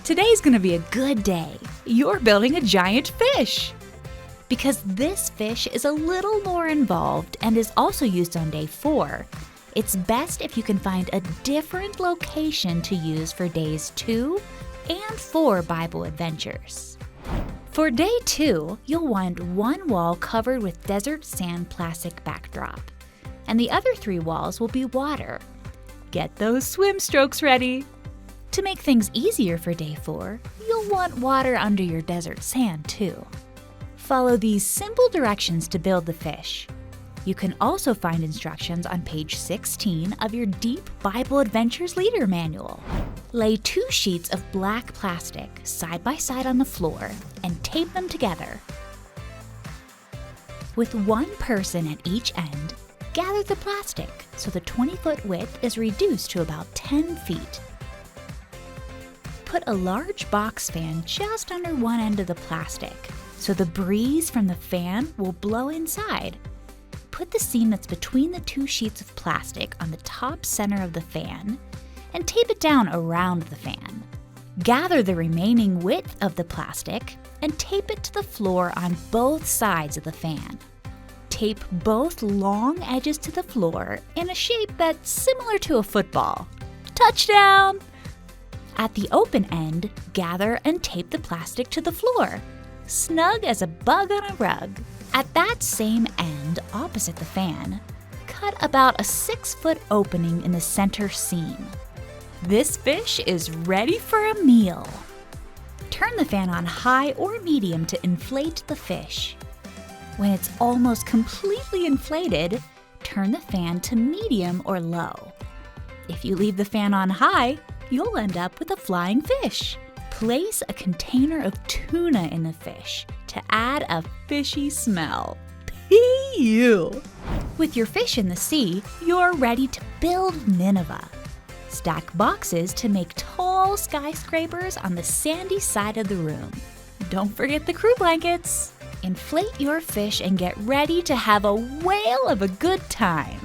Today's gonna be a good day. You're building a giant fish. Because this fish is a little more involved and is also used on day 4, it's best if you can find a different location to use for days 2 and 4 Bible adventures. For day 2, you'll want one wall covered with desert sand plastic backdrop, and the other 3 walls will be water. Get those swim strokes ready! To make things easier for day 4, you'll want water under your desert sand too. Follow these simple directions to build the fish. You can also find instructions on page 16 of your Deep Bible Adventures Leader Manual. Lay 2 sheets of black plastic side by side on the floor and tape them together. With one person at each end, gather the plastic so the 20-foot width is reduced to about 10 feet. Put a large box fan just under one end of the plastic so the breeze from the fan will blow inside. Put the seam that's between the 2 sheets of plastic on the top center of the fan and tape it down around the fan. Gather the remaining width of the plastic and tape it to the floor on both sides of the fan. Tape both long edges to the floor in a shape that's similar to a football. Touchdown! At the open end, gather and tape the plastic to the floor, snug as a bug on a rug. At that same end, opposite the fan, cut about a 6-foot opening in the center seam. This fish is ready for a meal. Turn the fan on high or medium to inflate the fish. When it's almost completely inflated, turn the fan to medium or low. If you leave the fan on high, you'll end up with a flying fish. Place a container of tuna in the fish to add a fishy smell. Ew! With your fish in the sea, you're ready to build Nineveh. Stack boxes to make tall skyscrapers on the sandy side of the room. Don't forget the crew blankets. Inflate your fish and get ready to have a whale of a good time.